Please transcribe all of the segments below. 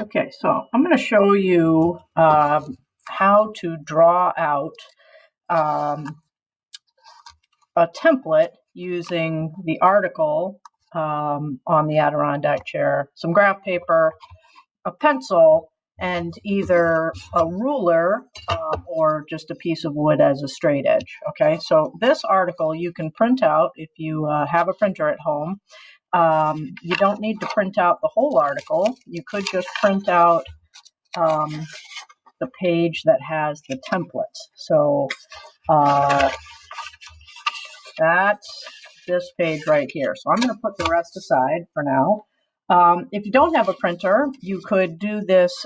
Okay, so I'm going to show you how to draw out a template using the article on the Adirondack chair, some graph paper, a pencil, and either a ruler or just a piece of wood as a straight edge. Okay, so this article you can print out if you have a printer at home. You don't need to print out the whole article. You could just print out the page that has the templates. So that's this page right here. So I'm going to put the rest aside for now. If you don't have a printer, you could do this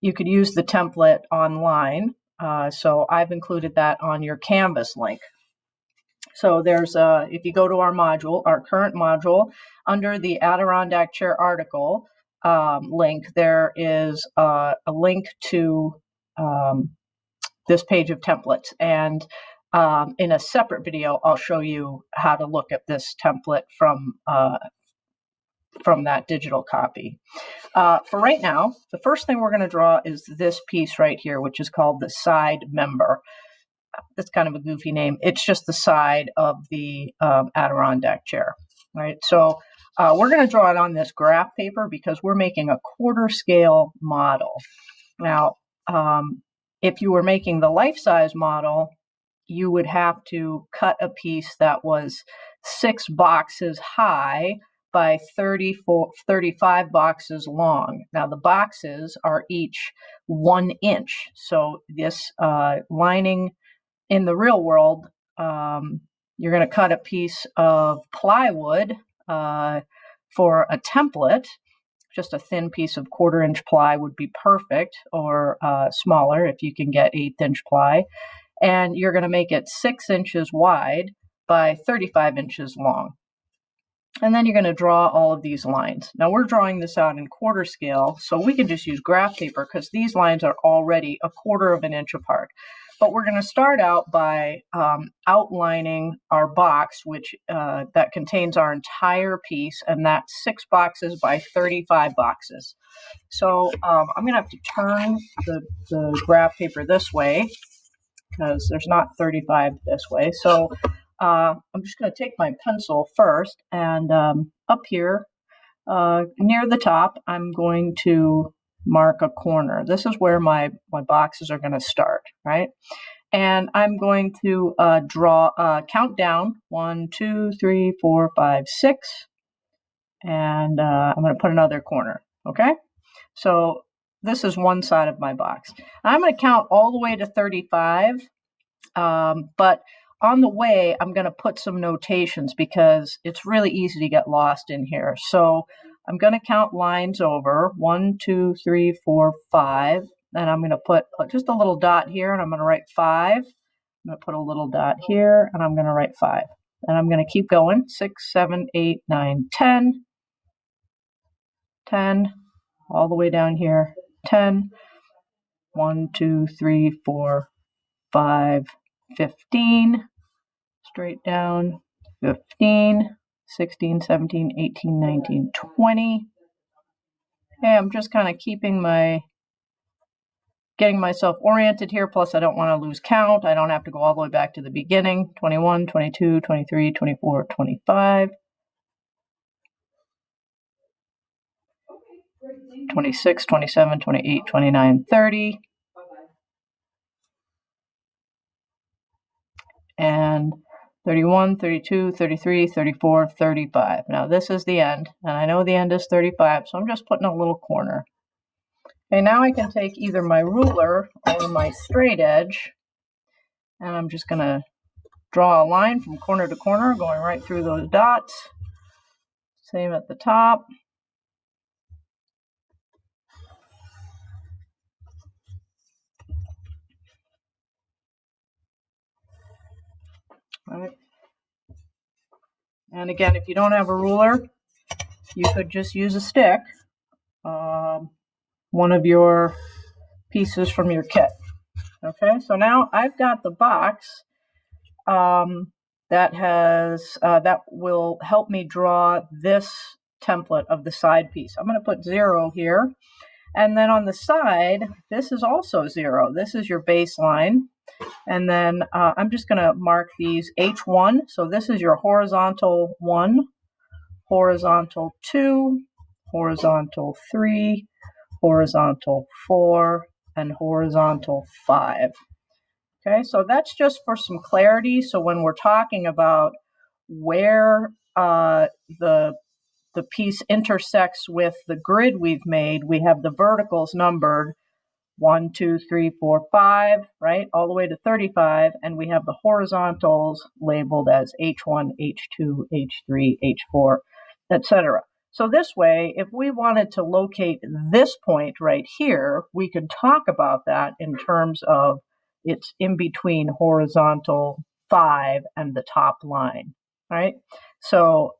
you could use the template online. So I've included that on your Canvas link. So there's if you go to our module, our current module, under the Adirondack chair article link, there is a link to this page of templates. And in a separate video, I'll show you how to look at this template from that digital copy. For right now, the first thing we're going to draw is this piece right here, which is called the side member. That's kind of a goofy name. It's just the side of the Adirondack chair, right? So we're going to draw it on this graph paper because we're making a quarter scale model. Now, if you were making the life-size model, you would have to cut a piece that was 6 boxes high by 35 boxes long. Now, the boxes are each 1 inch. So this lining in the real world, you're going to cut a piece of plywood for a template. Just a thin piece of 1/4 inch ply would be perfect, or smaller if you can get 1/8 inch ply. And you're going to make it 6 inches wide by 35 inches long. And then you're going to draw all of these lines. Now we're drawing this out in quarter scale, so we can just use graph paper because these lines are already 1/4 inch apart. But we're going to start out by outlining our box, which that contains our entire piece, and that's 6 boxes by 35 boxes. So I'm going to have to turn the graph paper this way because there's not 35 this way. So I'm just going to take my pencil first, and up here near the top, I'm going to mark a corner. This is where my boxes are going to start, right? And I'm going to count down 1, 2, 3, 4, 5, 6, and I'm going to put another corner, okay? So this is one side of my box. I'm going to count all the way to 35, but on the way, I'm going to put some notations because it's really easy to get lost in here. So I'm going to count lines over 1, 2, 3, 4, 5. And I'm going to put just a little dot here, and I'm going to write 5. I'm going to put a little dot here, and I'm going to write 5. And I'm going to keep going. 6, 7, 8, 9, 10. 10. All the way down here. 10. 1, 2, 3, 4, 5, 15. Straight down. 15. 16, 17, 18, 19, 20. Okay, I'm just kind of getting myself oriented here, plus I don't want to lose count. I don't have to go all the way back to the beginning. 21, 22, 23, 24, 25. 26, 27, 28, 29, 30. And 31, 32, 33, 34, 35. Now this is the end, and I know the end is 35, so I'm just putting a little corner. Okay, now I can take either my ruler or my straight edge, and I'm just going to draw a line from corner to corner, going right through those dots. Same at the top. All right. And again, if you don't have a ruler, you could just use a stick, one of your pieces from your kit. Okay, so now I've got the box that will help me draw this template of the side piece. I'm going to put 0 here. And then on the side, this is also 0. This is your baseline. And then I'm just going to mark these H1. So this is your horizontal 1, horizontal 2, horizontal 3, horizontal 4, and horizontal 5. Okay, so that's just for some clarity. So when we're talking about where the piece intersects with the grid we've made, we have the verticals numbered 1, 2, 3, 4, 5, right, all the way to 35, and we have the horizontals labeled as H1, H2, H3, H4, etc. So this way, if we wanted to locate this point right here, we could talk about that in terms of it's in between horizontal 5 and the top line, right? So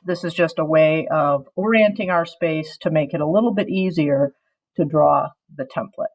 this is just a way of orienting our space to make it a little bit easier to draw the template.